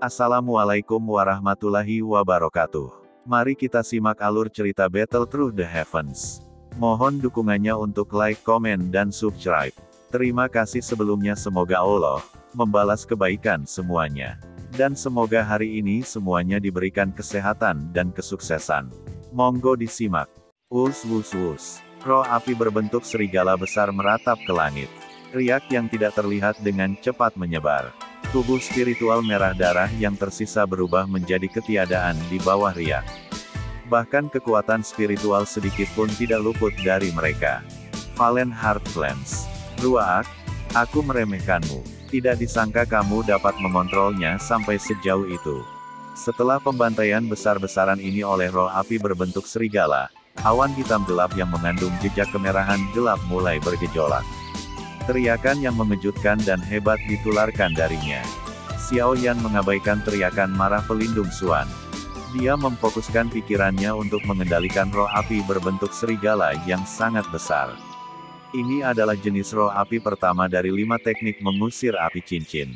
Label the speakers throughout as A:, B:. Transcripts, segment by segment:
A: Assalamualaikum warahmatullahi wabarakatuh. Mari kita simak alur cerita Battle Through the Heavens. Mohon dukungannya untuk like, komen, dan subscribe. Terima kasih sebelumnya, semoga Allah membalas kebaikan semuanya. Dan semoga hari ini semuanya diberikan kesehatan dan kesuksesan. Monggo disimak. Wus wus wus. Roh api berbentuk serigala besar meratap ke langit. Riak yang tidak terlihat dengan cepat menyebar. Tubuh spiritual merah darah yang tersisa berubah menjadi ketiadaan di bawah riak. Bahkan kekuatan spiritual sedikit pun tidak luput dari mereka. Valen Heartlands. Ruak, aku meremehkanmu. Tidak disangka kamu dapat mengontrolnya sampai sejauh itu. Setelah pembantaian besar-besaran ini oleh roh api berbentuk serigala, awan hitam gelap yang mengandung jejak kemerahan gelap mulai bergejolak. Teriakan yang mengejutkan dan hebat ditularkan darinya. Xiao Yan mengabaikan teriakan marah pelindung Xuan. Dia memfokuskan pikirannya untuk mengendalikan roh api berbentuk serigala yang sangat besar. Ini adalah jenis roh api pertama dari 5 teknik mengusir api cincin.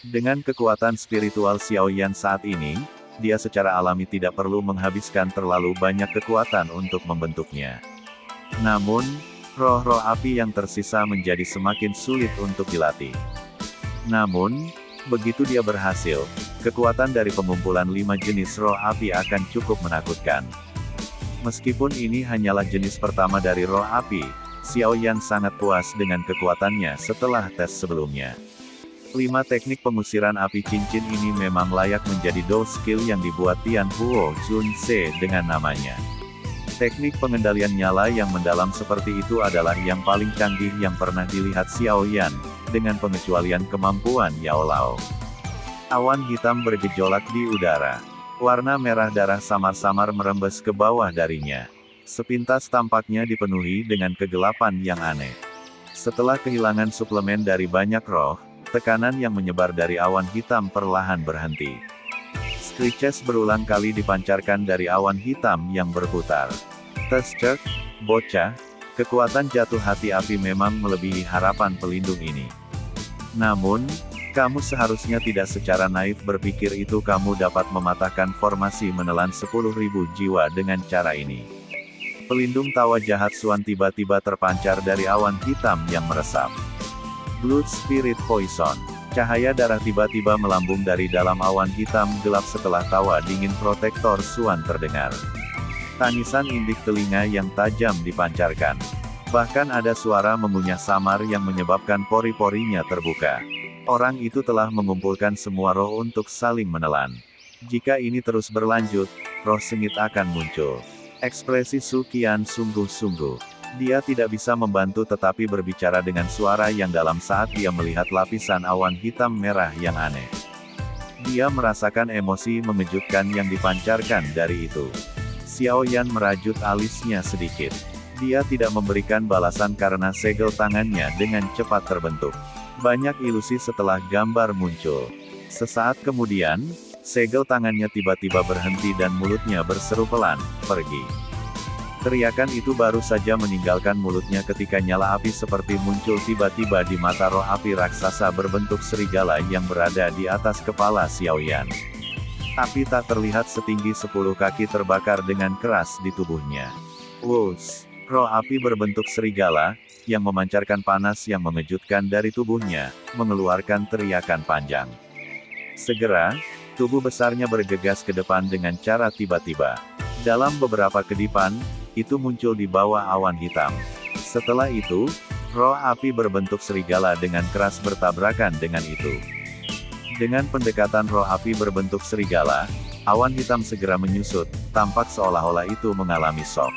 A: Dengan kekuatan spiritual Xiao Yan saat ini, dia secara alami tidak perlu menghabiskan terlalu banyak kekuatan untuk membentuknya. Namun, roh-roh api yang tersisa menjadi semakin sulit untuk dilatih. Namun, begitu dia berhasil, kekuatan dari pengumpulan 5 jenis roh api akan cukup menakutkan. Meskipun ini hanyalah jenis pertama dari roh api, Xiao Yan sangat puas dengan kekuatannya setelah tes sebelumnya. 5 teknik pengusiran api cincin ini memang layak menjadi do skill yang dibuat Tian Huo Jun Se dengan namanya. Teknik pengendalian nyala yang mendalam seperti itu adalah yang paling canggih yang pernah dilihat Xiao Yan, dengan pengecualian kemampuan Yao Lao. Awan hitam bergejolak di udara. Warna merah darah samar-samar merembes ke bawah darinya. Sepintas tampaknya dipenuhi dengan kegelapan yang aneh. Setelah kehilangan suplemen dari banyak roh, tekanan yang menyebar dari awan hitam perlahan berhenti. Screeches berulang kali dipancarkan dari awan hitam yang berputar. Cek, bocah, kekuatan jatuh hati api memang melebihi harapan pelindung ini. Namun, kamu seharusnya tidak secara naif berpikir itu kamu dapat mematahkan formasi menelan 10.000 jiwa dengan cara ini. Pelindung tawa jahat Xuan tiba-tiba terpancar dari awan hitam yang meresap. Blood Spirit Poison. Cahaya darah tiba-tiba melambung dari dalam awan hitam gelap setelah tawa dingin protektor Xuan terdengar. Tangisan indik telinga yang tajam dipancarkan. Bahkan ada suara mengunyah samar yang menyebabkan pori-porinya terbuka. Orang itu telah mengumpulkan semua roh untuk saling menelan. Jika ini terus berlanjut, roh sengit akan muncul. Ekspresi Su Qian sungguh-sungguh. Dia tidak bisa membantu tetapi berbicara dengan suara yang dalam saat dia melihat lapisan awan hitam merah yang aneh. Dia merasakan emosi mengejutkan yang dipancarkan dari itu. Xiao Yan merajut alisnya sedikit. Dia tidak memberikan balasan karena segel tangannya dengan cepat terbentuk. Banyak ilusi setelah gambar muncul. Sesaat kemudian, segel tangannya tiba-tiba berhenti dan mulutnya berseru pelan, "Pergi." Teriakan itu baru saja meninggalkan mulutnya ketika nyala api seperti muncul tiba-tiba di mata roh api raksasa berbentuk serigala yang berada di atas kepala Xiao Yan. Api tak terlihat setinggi 10 kaki terbakar dengan keras di tubuhnya. Wus! Roh api berbentuk serigala, yang memancarkan panas yang mengejutkan dari tubuhnya, mengeluarkan teriakan panjang. Segera, tubuh besarnya bergegas ke depan dengan cara tiba-tiba. Dalam beberapa kedipan, itu muncul di bawah awan hitam. Setelah itu, roh api berbentuk serigala dengan keras bertabrakan dengan itu. Dengan pendekatan roh api berbentuk serigala, awan hitam segera menyusut, tampak seolah-olah itu mengalami shock.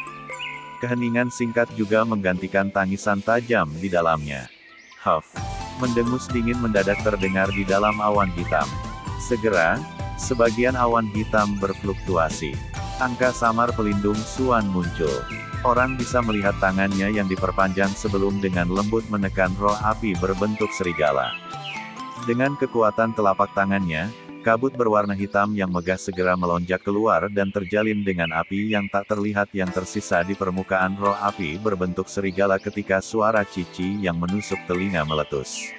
A: Keheningan singkat juga menggantikan tangisan tajam di dalamnya. Huff! Mendengus dingin mendadak terdengar di dalam awan hitam. Segera, sebagian awan hitam berfluktuasi. Angka samar pelindung Xuan muncul. Orang bisa melihat tangannya yang diperpanjang sebelum dengan lembut menekan roh api berbentuk serigala. Dengan kekuatan telapak tangannya, kabut berwarna hitam yang megah segera melonjak keluar dan terjalin dengan api yang tak terlihat yang tersisa di permukaan roh api berbentuk serigala ketika suara cici yang menusuk telinga meletus.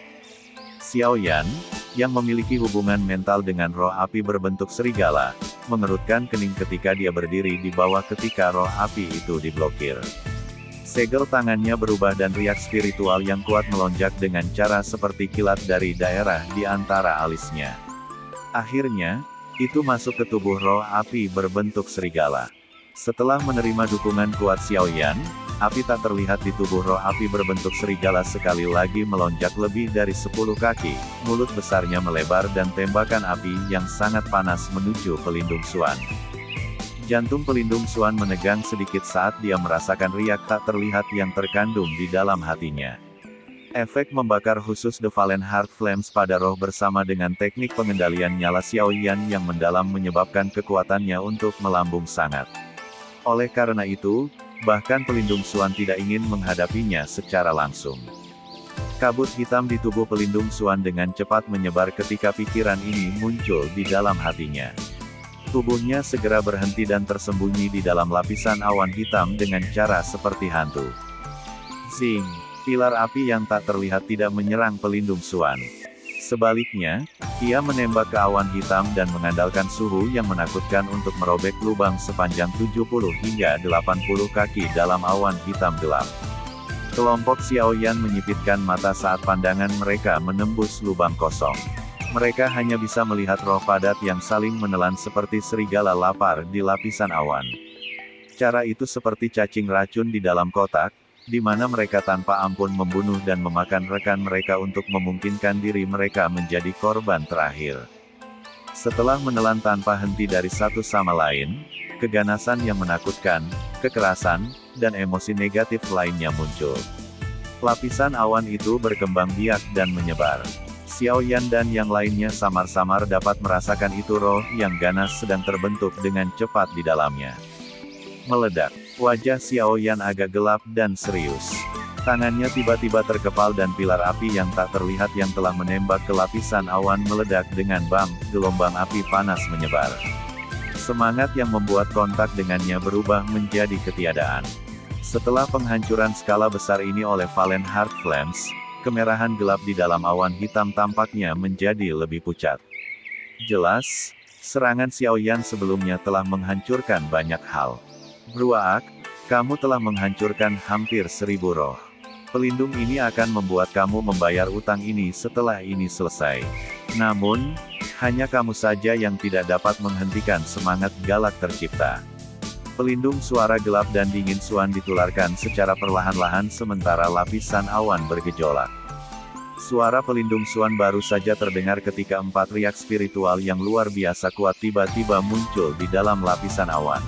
A: Xiao Yan, yang memiliki hubungan mental dengan roh api berbentuk serigala, mengerutkan kening ketika dia berdiri di bawah ketika roh api itu diblokir. Segel tangannya berubah dan riak spiritual yang kuat melonjak dengan cara seperti kilat dari daerah di antara alisnya. Akhirnya, itu masuk ke tubuh roh api berbentuk serigala. Setelah menerima dukungan kuat Xiaoyan, api tak terlihat di tubuh roh api berbentuk serigala sekali lagi melonjak lebih dari 10 kaki, mulut besarnya melebar dan tembakan api yang sangat panas menuju pelindung Xuan. Jantung pelindung Xuan menegang sedikit saat dia merasakan riak tak terlihat yang terkandung di dalam hatinya. Efek membakar khusus The Fallen Heart Flames pada roh bersama dengan teknik pengendalian nyala Xiaoyan yang mendalam menyebabkan kekuatannya untuk melambung sangat. Oleh karena itu, bahkan pelindung Xuan tidak ingin menghadapinya secara langsung. Kabut hitam di tubuh pelindung Xuan dengan cepat menyebar ketika pikiran ini muncul di dalam hatinya. Tubuhnya segera berhenti dan tersembunyi di dalam lapisan awan hitam dengan cara seperti hantu. Zing! Pilar api yang tak terlihat tidak menyerang pelindung Xuan. Sebaliknya, ia menembak ke awan hitam dan mengandalkan suhu yang menakutkan untuk merobek lubang sepanjang 70 hingga 80 kaki dalam awan hitam gelap. Kelompok Xiaoyan menyipitkan mata saat pandangan mereka menembus lubang kosong. Mereka hanya bisa melihat roh padat yang saling menelan seperti serigala lapar di lapisan awan. Cara itu seperti cacing racun di dalam kotak, di mana mereka tanpa ampun membunuh dan memakan rekan mereka untuk memungkinkan diri mereka menjadi korban terakhir. Setelah menelan tanpa henti dari satu sama lain, keganasan yang menakutkan, kekerasan, dan emosi negatif lainnya muncul. Lapisan awan itu berkembang biak dan menyebar. Xiaoyan dan yang lainnya samar-samar dapat merasakan itu roh yang ganas sedang terbentuk dengan cepat di dalamnya. Meledak. Wajah Xiaoyan agak gelap dan serius. Tangannya tiba-tiba terkepal dan pilar api yang tak terlihat yang telah menembak ke lapisan awan meledak dengan bang, gelombang api panas menyebar. Semangat yang membuat kontak dengannya berubah menjadi ketiadaan. Setelah penghancuran skala besar ini oleh Fallen Heart Flames, kemerahan gelap di dalam awan hitam tampaknya menjadi lebih pucat. Jelas, serangan Xiaoyan sebelumnya telah menghancurkan banyak hal. Bruaak, kamu telah menghancurkan hampir 1000 roh. Pelindung ini akan membuat kamu membayar utang ini setelah ini selesai. Namun, hanya kamu saja yang tidak dapat menghentikan semangat galak tercipta. Pelindung suara gelap dan dingin Xuan ditularkan secara perlahan-lahan sementara lapisan awan bergejolak. Suara pelindung Xuan baru saja terdengar ketika 4 riak spiritual yang luar biasa kuat tiba-tiba muncul di dalam lapisan awan.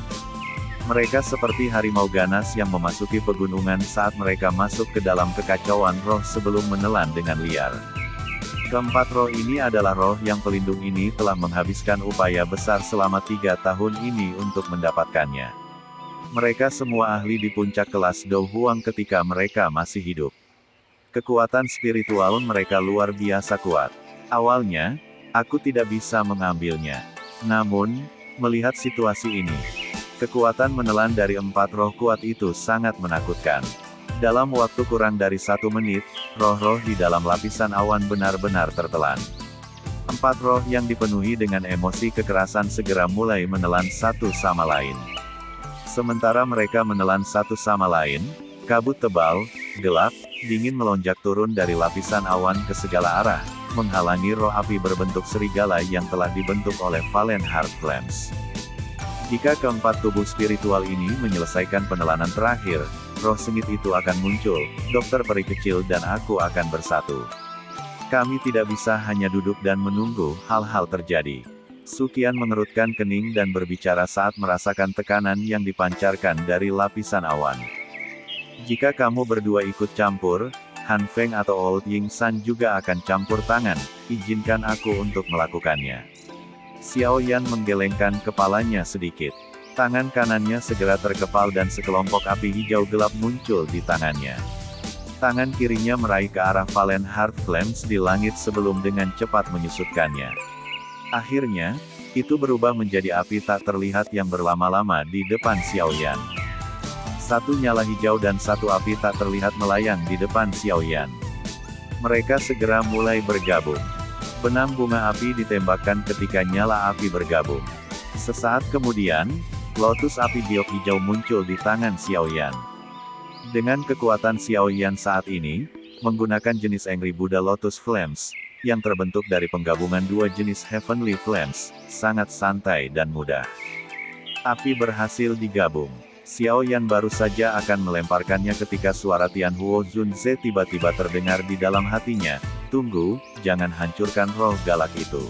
A: Mereka seperti harimau ganas yang memasuki pegunungan saat mereka masuk ke dalam kekacauan roh sebelum menelan dengan liar. Keempat roh ini adalah roh yang pelindung ini telah menghabiskan upaya besar selama 3 tahun ini untuk mendapatkannya. Mereka semua ahli di puncak kelas Dou Huang ketika mereka masih hidup. Kekuatan spiritual mereka luar biasa kuat. Awalnya, aku tidak bisa mengambilnya. Namun, melihat situasi ini, kekuatan menelan dari 4 roh kuat itu sangat menakutkan. Dalam waktu kurang dari 1 menit, roh-roh di dalam lapisan awan benar-benar tertelan. 4 roh yang dipenuhi dengan emosi kekerasan segera mulai menelan satu sama lain. Sementara mereka menelan satu sama lain, kabut tebal, gelap, dingin melonjak turun dari lapisan awan ke segala arah, menghalangi roh api berbentuk serigala yang telah dibentuk oleh Fallen Heart Flames. Jika keempat tubuh spiritual ini menyelesaikan penelanan terakhir, roh sengit itu akan muncul, dokter peri kecil dan aku akan bersatu. Kami tidak bisa hanya duduk dan menunggu hal-hal terjadi. Suqian mengerutkan kening dan berbicara saat merasakan tekanan yang dipancarkan dari lapisan awan. Jika kamu berdua ikut campur, Han Feng atau Old Ying San juga akan campur tangan, izinkan aku untuk melakukannya. Xiaoyan menggelengkan kepalanya sedikit. Tangan kanannya segera terkepal dan sekelompok api hijau gelap muncul di tangannya. Tangan kirinya meraih ke arah Fallen Heart Flames di langit sebelum dengan cepat menyusutkannya. Akhirnya, itu berubah menjadi api tak terlihat yang berlama-lama di depan Xiaoyan. Satu nyala hijau dan satu api tak terlihat melayang di depan Xiaoyan. Mereka segera mulai bergabung. Benang bunga api ditembakkan ketika nyala api bergabung. Sesaat kemudian, lotus api giok hijau muncul di tangan Xiaoyan. Dengan kekuatan Xiaoyan saat ini, menggunakan jenis Angry Buddha Lotus Flames, yang terbentuk dari penggabungan dua jenis Heavenly Flames, sangat santai dan mudah. Api berhasil digabung. Xiaoyan baru saja akan melemparkannya ketika suara Tianhuo Zunze tiba-tiba terdengar di dalam hatinya, "Tunggu, jangan hancurkan roh galak itu."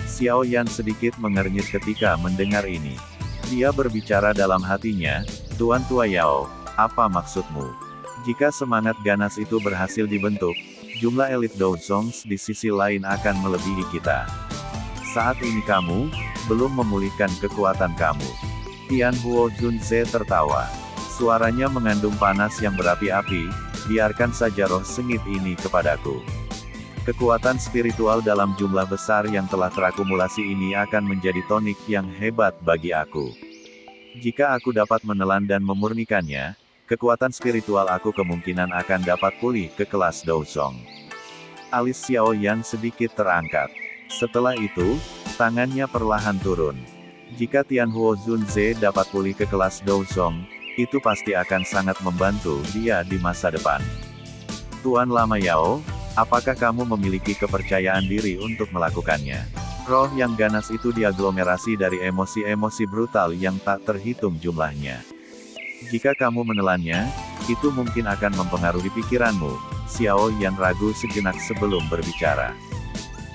A: Xiaoyan sedikit mengernyit ketika mendengar ini. Dia berbicara dalam hatinya, "Tuan Tua Yao, apa maksudmu? Jika semangat ganas itu berhasil dibentuk, jumlah elit Douzongs di sisi lain akan melebihi kita. Saat ini kamu belum memulihkan kekuatan kamu." Tianhuo Zunze tertawa. Suaranya mengandung panas yang berapi-api, "Biarkan saja roh sengit ini kepadaku. Kekuatan spiritual dalam jumlah besar yang telah terakumulasi ini akan menjadi tonik yang hebat bagi aku. Jika aku dapat menelan dan memurnikannya, kekuatan spiritual aku kemungkinan akan dapat pulih ke kelas Douzong." Alis Xiaoyan sedikit terangkat. Setelah itu, tangannya perlahan turun. Jika Tianhuo Zunze dapat pulih ke kelas Douzong, itu pasti akan sangat membantu dia di masa depan. "Tuan Lama Yao, apakah kamu memiliki kepercayaan diri untuk melakukannya?" Roh yang ganas itu diaglomerasi dari emosi-emosi brutal yang tak terhitung jumlahnya. "Jika kamu menelannya, itu mungkin akan mempengaruhi pikiranmu." Xiaoyan ragu sejenak sebelum berbicara.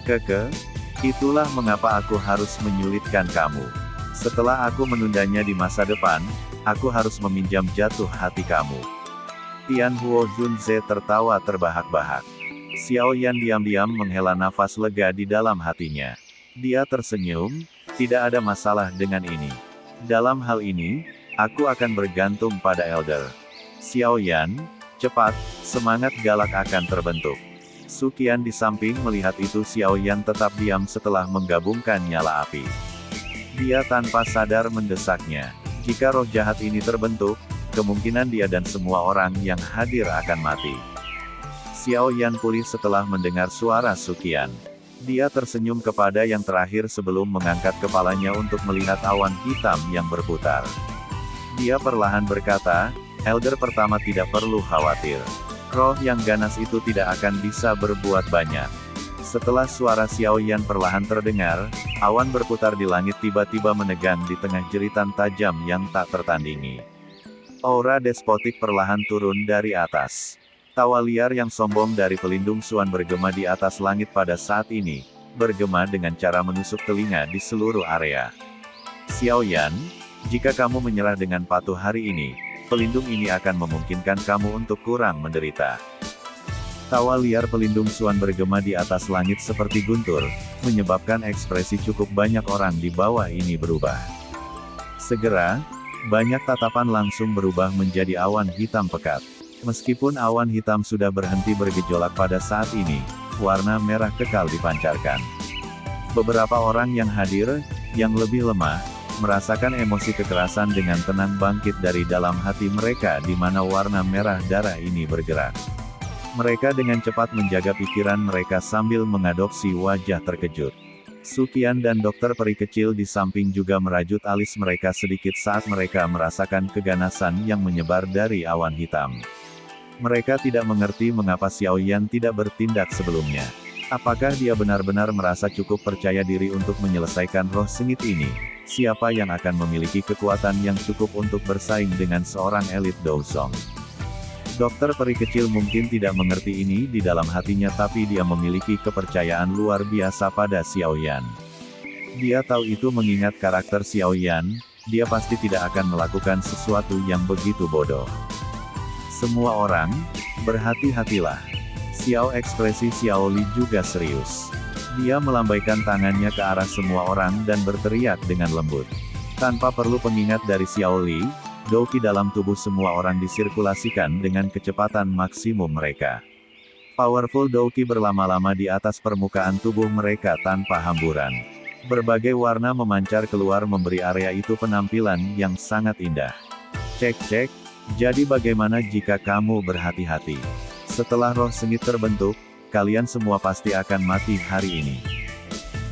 A: "Keke, itulah mengapa aku harus menyulitkan kamu. Setelah aku menundanya di masa depan, aku harus meminjam jatuh hati kamu." Tianhuo Zunze tertawa terbahak-bahak. Xiaoyan diam-diam menghela nafas lega di dalam hatinya. Dia tersenyum, "Tidak ada masalah dengan ini. Dalam hal ini, aku akan bergantung pada Elder." "Xiaoyan, cepat, semangat galak akan terbentuk." Suqian di samping melihat itu. Xiaoyan tetap diam setelah menggabungkan nyala api. Dia tanpa sadar mendesaknya. Jika roh jahat ini terbentuk, kemungkinan dia dan semua orang yang hadir akan mati. Xiaoyan pulih setelah mendengar suara Suqian. Dia tersenyum kepada yang terakhir sebelum mengangkat kepalanya untuk melihat awan hitam yang berputar. Dia perlahan berkata, "Elder pertama tidak perlu khawatir. Roh yang ganas itu tidak akan bisa berbuat banyak." Setelah suara Xiaoyan perlahan terdengar, awan berputar di langit tiba-tiba menegang di tengah jeritan tajam yang tak tertandingi. Aura despotik perlahan turun dari atas. Tawa liar yang sombong dari pelindung Suan bergema di atas langit pada saat ini, bergema dengan cara menusuk telinga di seluruh area. "Xiaoyan, jika kamu menyerah dengan patuh hari ini, pelindung ini akan memungkinkan kamu untuk kurang menderita." Tawa liar pelindung Suan bergema di atas langit seperti guntur, menyebabkan ekspresi cukup banyak orang di bawah ini berubah. Segera, banyak tatapan langsung berubah menjadi awan hitam pekat. Meskipun awan hitam sudah berhenti bergejolak pada saat ini, warna merah kekal dipancarkan. Beberapa orang yang hadir, yang lebih lemah, merasakan emosi kekerasan dengan tenang bangkit dari dalam hati mereka di mana warna merah darah ini bergerak. Mereka dengan cepat menjaga pikiran mereka sambil mengadopsi wajah terkejut. Suqian dan dokter peri kecil di samping juga merajut alis mereka sedikit saat mereka merasakan keganasan yang menyebar dari awan hitam. Mereka tidak mengerti mengapa Xiaoyan tidak bertindak sebelumnya. Apakah dia benar-benar merasa cukup percaya diri untuk menyelesaikan roh sengit ini? Siapa yang akan memiliki kekuatan yang cukup untuk bersaing dengan seorang elit Douzong? Dokter peri kecil mungkin tidak mengerti ini di dalam hatinya, tapi dia memiliki kepercayaan luar biasa pada Xiaoyan. Dia tahu itu mengingat karakter Xiaoyan, dia pasti tidak akan melakukan sesuatu yang begitu bodoh. "Semua orang, berhati-hatilah." Ekspresi Xiao Li juga serius. Dia melambaikan tangannya ke arah semua orang dan berteriak dengan lembut. Tanpa perlu pengingat dari Xiao Li, Douqi dalam tubuh semua orang disirkulasikan dengan kecepatan maksimum mereka. Powerful Douqi berlama-lama di atas permukaan tubuh mereka tanpa hamburan. Berbagai warna memancar keluar memberi area itu penampilan yang sangat indah. Cek, jadi bagaimana jika kamu berhati-hati? Setelah roh sengit terbentuk, Kalian semua pasti akan mati hari ini.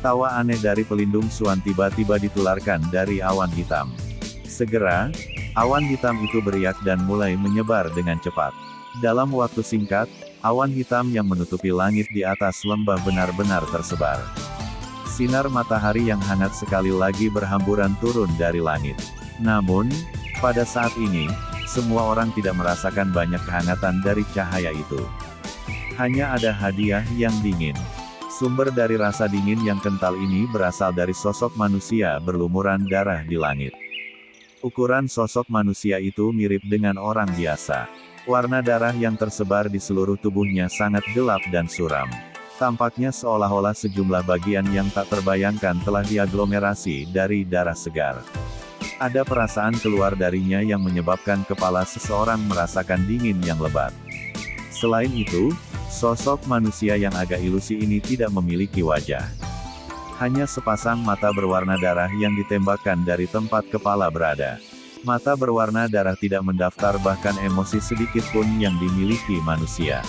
A: Tawa aneh dari pelindung Xuan tiba-tiba ditularkan dari awan hitam. Segera, awan hitam itu beriak dan mulai menyebar dengan cepat. Dalam waktu singkat, awan hitam yang menutupi langit di atas lembah benar-benar tersebar. Sinar matahari yang hangat sekali lagi berhamburan turun dari langit. Namun, pada saat ini, semua orang tidak merasakan banyak kehangatan dari cahaya itu. Hanya ada hadiah yang dingin. Sumber dari rasa dingin yang kental ini berasal dari sosok manusia berlumuran darah di langit. Ukuran sosok manusia itu mirip dengan orang biasa. Warna darah yang tersebar di seluruh tubuhnya sangat gelap dan suram. Tampaknya seolah-olah sejumlah bagian yang tak terbayangkan telah diaglomerasi dari darah segar. Ada perasaan keluar darinya yang menyebabkan kepala seseorang merasakan dingin yang lebat. Selain itu, sosok manusia yang agak ilusi ini tidak memiliki wajah. Hanya sepasang mata berwarna darah yang ditembakkan dari tempat kepala berada. Mata berwarna darah tidak mendaftar bahkan emosi sedikit pun yang dimiliki manusia.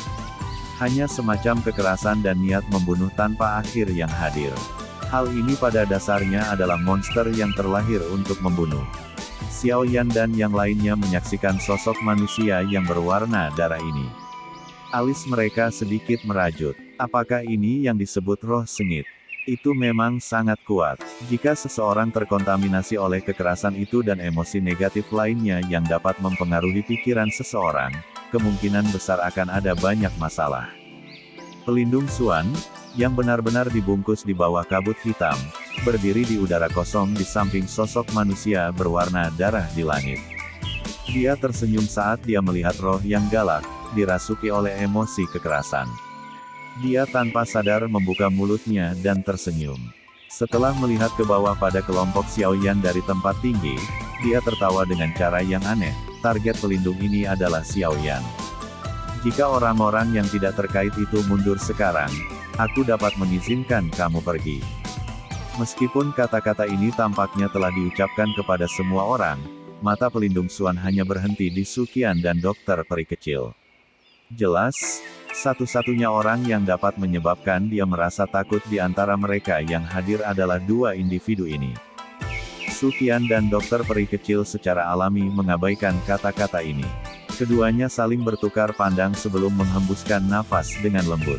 A: Hanya semacam kekerasan dan niat membunuh tanpa akhir yang hadir. Hal ini pada dasarnya adalah monster yang terlahir untuk membunuh. Xiao Yan dan yang lainnya menyaksikan sosok manusia yang berwarna darah ini. Alis mereka sedikit merajut. Apakah ini yang disebut roh sengit? Itu memang sangat kuat. Jika seseorang terkontaminasi oleh kekerasan itu dan emosi negatif lainnya yang dapat mempengaruhi pikiran seseorang, kemungkinan besar akan ada banyak masalah. Pelindung Xuan, yang benar-benar dibungkus di bawah kabut hitam, berdiri di udara kosong di samping sosok manusia berwarna darah di langit. Dia tersenyum saat dia melihat roh yang galak, dirasuki oleh emosi kekerasan. Dia tanpa sadar membuka mulutnya dan tersenyum. Setelah melihat ke bawah pada kelompok Xiao Yan dari tempat tinggi, dia tertawa dengan cara yang aneh. Target pelindung ini adalah Xiao Yan. Jika orang-orang yang tidak terkait itu mundur sekarang, aku dapat mengizinkan kamu pergi. Meskipun kata-kata ini tampaknya telah diucapkan kepada semua orang, mata pelindung Xuan hanya berhenti di Suqian dan dokter peri kecil. Jelas, satu-satunya orang yang dapat menyebabkan dia merasa takut di antara mereka yang hadir adalah dua individu ini. Suqian dan dokter peri kecil secara alami mengabaikan kata-kata ini. Keduanya saling bertukar pandang sebelum menghembuskan nafas dengan lembut.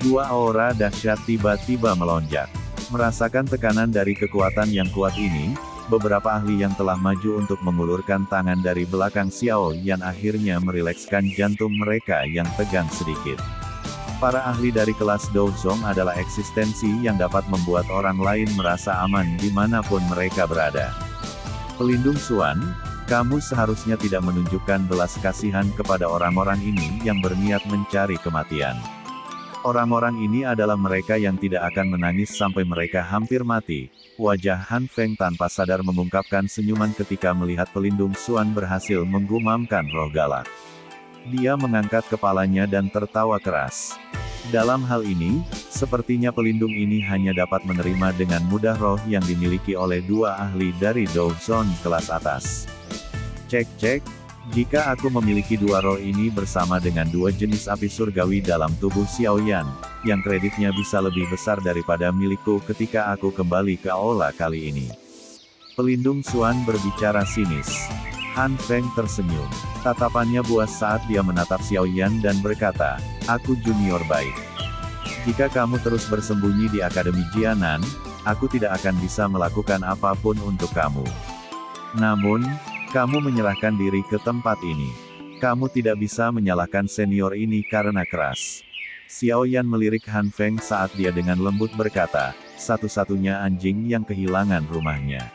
A: Dua aura dahsyat tiba-tiba melonjak. Merasakan tekanan dari kekuatan yang kuat ini, beberapa ahli yang telah maju untuk mengulurkan tangan dari belakang Xiao Yan akhirnya merilekskan jantung mereka yang tegang sedikit. Para ahli dari kelas Douzong adalah eksistensi yang dapat membuat orang lain merasa aman dimanapun mereka berada. Pelindung Xuan, kamu seharusnya tidak menunjukkan belas kasihan kepada orang-orang ini yang berniat mencari kematian. Orang-orang ini adalah mereka yang tidak akan menangis sampai mereka hampir mati. Wajah Han Feng tanpa sadar mengungkapkan senyuman ketika melihat pelindung Xuan berhasil menggumamkan roh galak. Dia mengangkat kepalanya dan tertawa keras. Dalam hal ini, sepertinya pelindung ini hanya dapat menerima dengan mudah roh yang dimiliki oleh dua ahli dari Douzong kelas atas. Cek. Jika aku memiliki dua roh ini bersama dengan dua jenis api surgawi dalam tubuh Xiao Yan, yang kreditnya bisa lebih besar daripada milikku ketika aku kembali ke aula kali ini. Pelindung Xuan berbicara sinis. Han Feng tersenyum. Tatapannya buas saat dia menatap Xiao Yan dan berkata, aku junior baik. Jika kamu terus bersembunyi di Akademi Jianan, aku tidak akan bisa melakukan apapun untuk kamu. Namun, kamu menyerahkan diri ke tempat ini. Kamu tidak bisa menyalahkan senior ini karena keras. Xiao Yan melirik Han Feng saat dia dengan lembut berkata, satu-satunya anjing yang kehilangan rumahnya.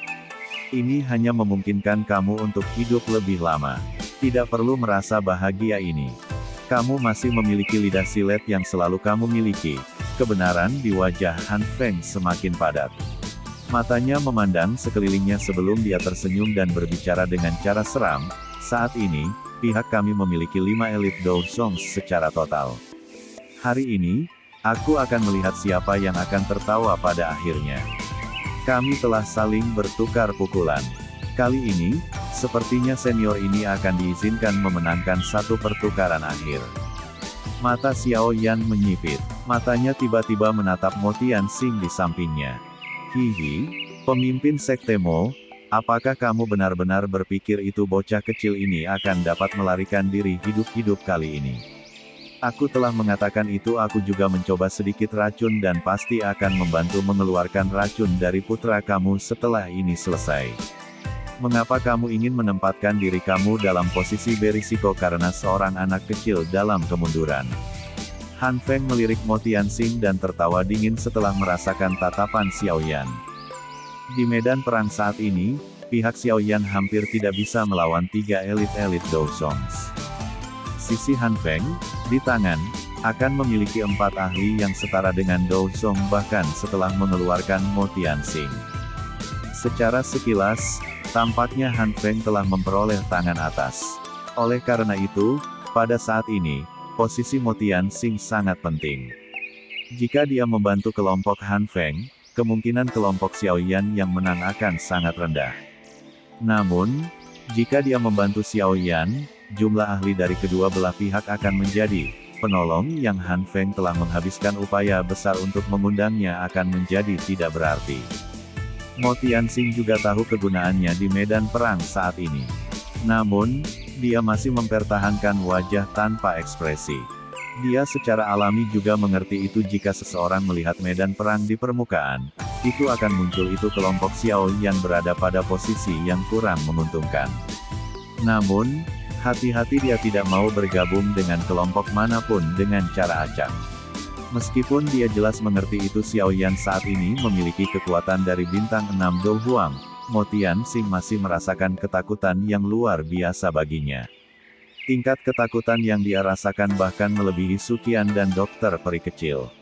A: Ini hanya memungkinkan kamu untuk hidup lebih lama. Tidak perlu merasa bahagia ini. Kamu masih memiliki lidah silet yang selalu kamu miliki. Kebenaran di wajah Han Feng semakin padat. Matanya memandang sekelilingnya sebelum dia tersenyum dan berbicara dengan cara seram. Saat ini, pihak kami memiliki 5 elit Douzong secara total. Hari ini, aku akan melihat siapa yang akan tertawa pada akhirnya. Kami telah saling bertukar pukulan. Kali ini, sepertinya senior ini akan diizinkan memenangkan satu pertukaran akhir. Mata Xiao Yan menyipit. Matanya tiba-tiba menatap Mo Tianxing di sampingnya. Hihi, pemimpin Sekte Mo, apakah kamu benar-benar berpikir itu bocah kecil ini akan dapat melarikan diri hidup-hidup kali ini? Aku telah mengatakan itu, aku juga mencoba sedikit racun dan pasti akan membantu mengeluarkan racun dari putra kamu setelah ini selesai. Mengapa kamu ingin menempatkan diri kamu dalam posisi berisiko karena seorang anak kecil dalam kemunduran? Han Feng melirik Mo Tianxing dan tertawa dingin setelah merasakan tatapan Xiaoyan. Di medan perang saat ini, pihak Xiaoyan hampir tidak bisa melawan 3 elit-elit Dousongs. Sisi Han Feng, di tangan, akan memiliki 4 ahli yang setara dengan Dousong bahkan setelah mengeluarkan Mo Tianxing. Secara sekilas, tampaknya Han Feng telah memperoleh tangan atas. Oleh karena itu, pada saat ini, posisi Mo Tianxing sangat penting. Jika dia membantu kelompok Han Feng, kemungkinan kelompok Xiaoyan yang menang akan sangat rendah. Namun, jika dia membantu Xiaoyan, jumlah ahli dari kedua belah pihak akan menjadi penolong yang Han Feng telah menghabiskan upaya besar untuk mengundangnya akan menjadi tidak berarti. Mo Tianxing juga tahu kegunaannya di medan perang saat ini. Namun, dia masih mempertahankan wajah tanpa ekspresi. Dia secara alami juga mengerti itu jika seseorang melihat medan perang di permukaan, itu akan muncul itu kelompok Xiao yang berada pada posisi yang kurang menguntungkan. Namun, hati-hati, dia tidak mau bergabung dengan kelompok manapun dengan cara acak. Meskipun dia jelas mengerti itu Xiaoyan saat ini memiliki kekuatan dari bintang 6 Do Huang, Mo Tianxing masih merasakan ketakutan yang luar biasa baginya. Tingkat ketakutan yang dia rasakan bahkan melebihi Suqian dan dokter peri kecil.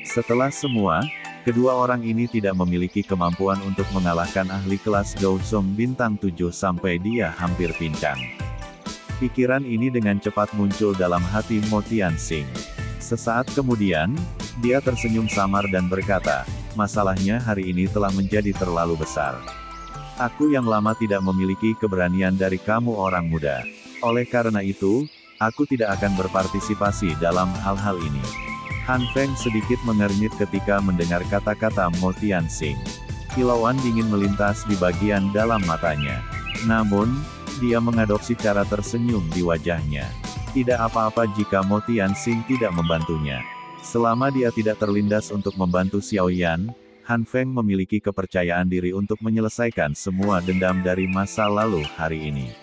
A: Setelah semua, kedua orang ini tidak memiliki kemampuan untuk mengalahkan ahli kelas Dousong bintang 7 sampai dia hampir pincang. Pikiran ini dengan cepat muncul dalam hati Mo Tianxing. Sesaat kemudian, dia tersenyum samar dan berkata, masalahnya hari ini telah menjadi terlalu besar. Aku yang lama tidak memiliki keberanian dari kamu orang muda. Oleh karena itu, aku tidak akan berpartisipasi dalam hal-hal ini. Han Feng sedikit mengernyit ketika mendengar kata-kata Mo Tianxing. Kilauan dingin melintas di bagian dalam matanya. Namun, dia mengadopsi cara tersenyum di wajahnya. Tidak apa-apa jika Mo Tianxing tidak membantunya. Selama dia tidak terlindas untuk membantu Xiaoyan, Han Feng memiliki kepercayaan diri untuk menyelesaikan semua dendam dari masa lalu hari ini.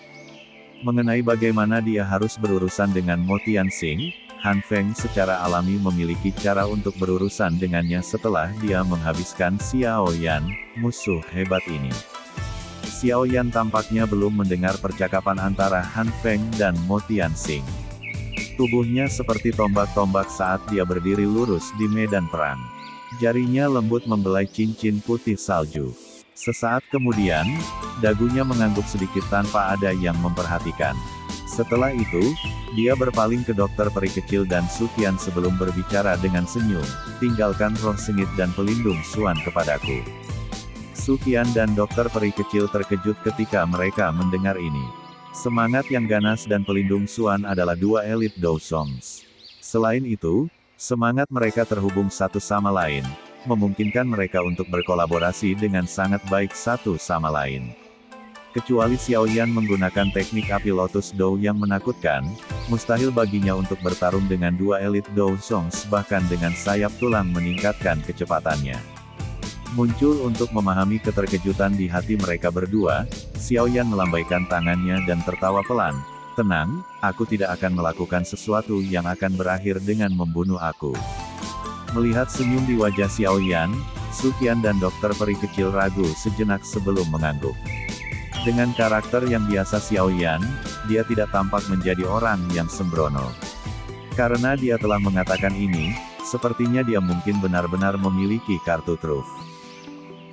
A: Mengenai bagaimana dia harus berurusan dengan Mo Tianxing, Han Feng secara alami memiliki cara untuk berurusan dengannya setelah dia menghabiskan Xiaoyan, musuh hebat ini. Xiaoyan tampaknya belum mendengar percakapan antara Han Feng dan Mo Tianxing. Tubuhnya seperti tombak-tombak saat dia berdiri lurus di medan perang. Jarinya lembut membelai cincin putih salju. Sesaat kemudian, dagunya mengangguk sedikit tanpa ada yang memperhatikan. Setelah itu, dia berpaling ke dokter peri kecil dan Suqian sebelum berbicara dengan senyum, tinggalkan roh sengit dan pelindung Suan kepadaku. Suqian dan dokter peri kecil terkejut ketika mereka mendengar ini. Semangat yang ganas dan pelindung Suan adalah dua elit Dousongs. Selain itu, semangat mereka terhubung satu sama lain, memungkinkan mereka untuk berkolaborasi dengan sangat baik satu sama lain. Kecuali Xiaoyan menggunakan teknik api Lotus Dou yang menakutkan, mustahil baginya untuk bertarung dengan dua elit Dousongs bahkan dengan sayap tulang meningkatkan kecepatannya. Muncul untuk memahami keterkejutan di hati mereka berdua, Xiaoyan melambaikan tangannya dan tertawa pelan. Tenang, aku tidak akan melakukan sesuatu yang akan berakhir dengan membunuh aku. Melihat senyum di wajah Xiaoyan, Suqian dan dokter peri kecil ragu sejenak sebelum mengangguk. Dengan karakter yang biasa Xiaoyan, dia tidak tampak menjadi orang yang sembrono. Karena dia telah mengatakan ini, sepertinya dia mungkin benar-benar memiliki kartu truf.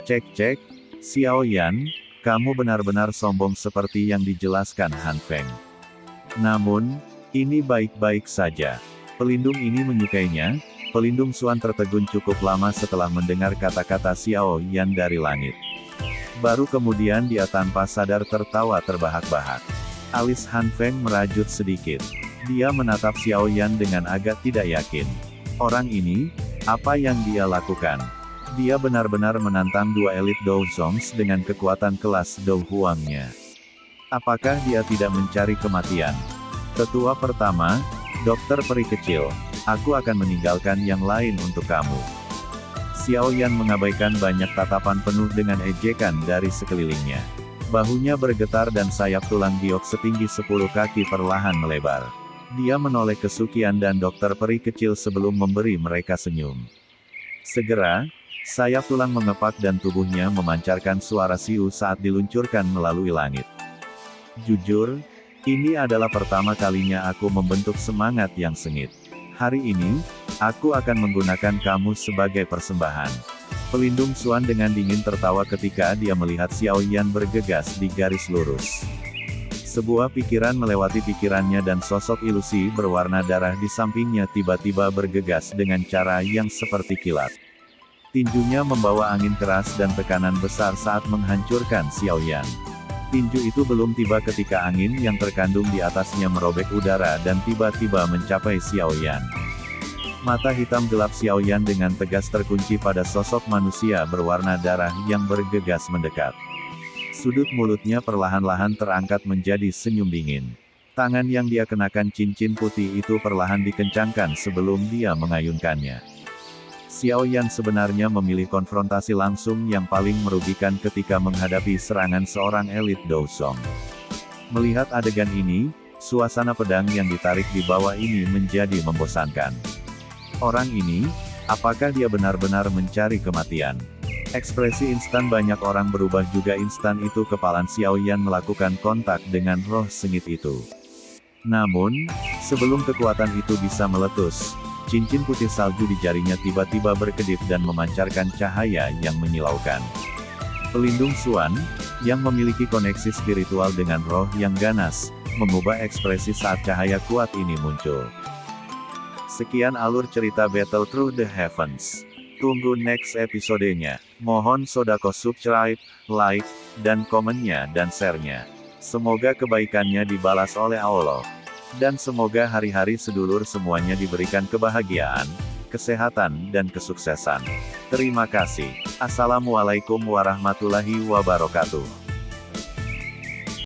A: Cek-cek, Xiaoyan, kamu benar-benar sombong seperti yang dijelaskan Han Feng. Namun, ini baik-baik saja. Pelindung ini menyukainya. Pelindung Suan tertegun cukup lama setelah mendengar kata-kata Xiaoyan dari langit. Baru kemudian dia tanpa sadar tertawa terbahak-bahak. Alis Han Feng merajut sedikit. Dia menatap Xiaoyan dengan agak tidak yakin. Orang ini, apa yang dia lakukan? Dia benar-benar menantang dua elit Dou Zongs dengan kekuatan kelas Dou Huangnya. Apakah dia tidak mencari kematian? Tetua pertama, Dokter Peri Kecil, aku akan meninggalkan yang lain untuk kamu. Xiao Yan mengabaikan banyak tatapan penuh dengan ejekan dari sekelilingnya. Bahunya bergetar dan sayap tulang giok setinggi 10 kaki perlahan melebar. Dia menoleh ke Suqian dan Dokter Peri Kecil sebelum memberi mereka senyum. Segera, sayap tulang mengepak dan tubuhnya memancarkan suara siu saat diluncurkan melalui langit. Jujur, ini adalah pertama kalinya aku membentuk semangat yang sengit. Hari ini, aku akan menggunakan kamu sebagai persembahan. Pelindung Xuan dengan dingin tertawa ketika dia melihat Xiao Yan bergegas di garis lurus. Sebuah pikiran melewati pikirannya dan sosok ilusi berwarna darah di sampingnya tiba-tiba bergegas dengan cara yang seperti kilat. Tinjunya membawa angin keras dan tekanan besar saat menghancurkan Xiao Yan. Tinju itu belum tiba ketika angin yang terkandung di atasnya merobek udara dan tiba-tiba mencapai Xiao Yan. Mata hitam gelap Xiao Yan dengan tegas terkunci pada sosok manusia berwarna darah yang bergegas mendekat. Sudut mulutnya perlahan-lahan terangkat menjadi senyum dingin. Tangan yang dia kenakan cincin putih itu perlahan dikencangkan sebelum dia mengayunkannya. Xiao Yan sebenarnya memilih konfrontasi langsung yang paling merugikan ketika menghadapi serangan seorang elit Dou Zong. Melihat adegan ini, suasana pedang yang ditarik di bawah ini menjadi membosankan. Orang ini, apakah dia benar-benar mencari kematian? Ekspresi instan banyak orang berubah juga instan itu kepalan Xiao Yan melakukan kontak dengan roh sengit itu. Namun, sebelum kekuatan itu bisa meletus, cincin putih salju di jarinya tiba-tiba berkedip dan memancarkan cahaya yang menyilaukan. Pelindung Xuan, yang memiliki koneksi spiritual dengan roh yang ganas, mengubah ekspresi saat cahaya kuat ini muncul. Sekian alur cerita Battle Through the Heavens. Tunggu next episodenya. Mohon sodako subscribe, like, dan komennya dan share-nya. Semoga kebaikannya dibalas oleh Allah. Dan semoga hari-hari sedulur semuanya diberikan kebahagiaan, kesehatan, dan kesuksesan. Terima kasih. Assalamualaikum warahmatullahi wabarakatuh.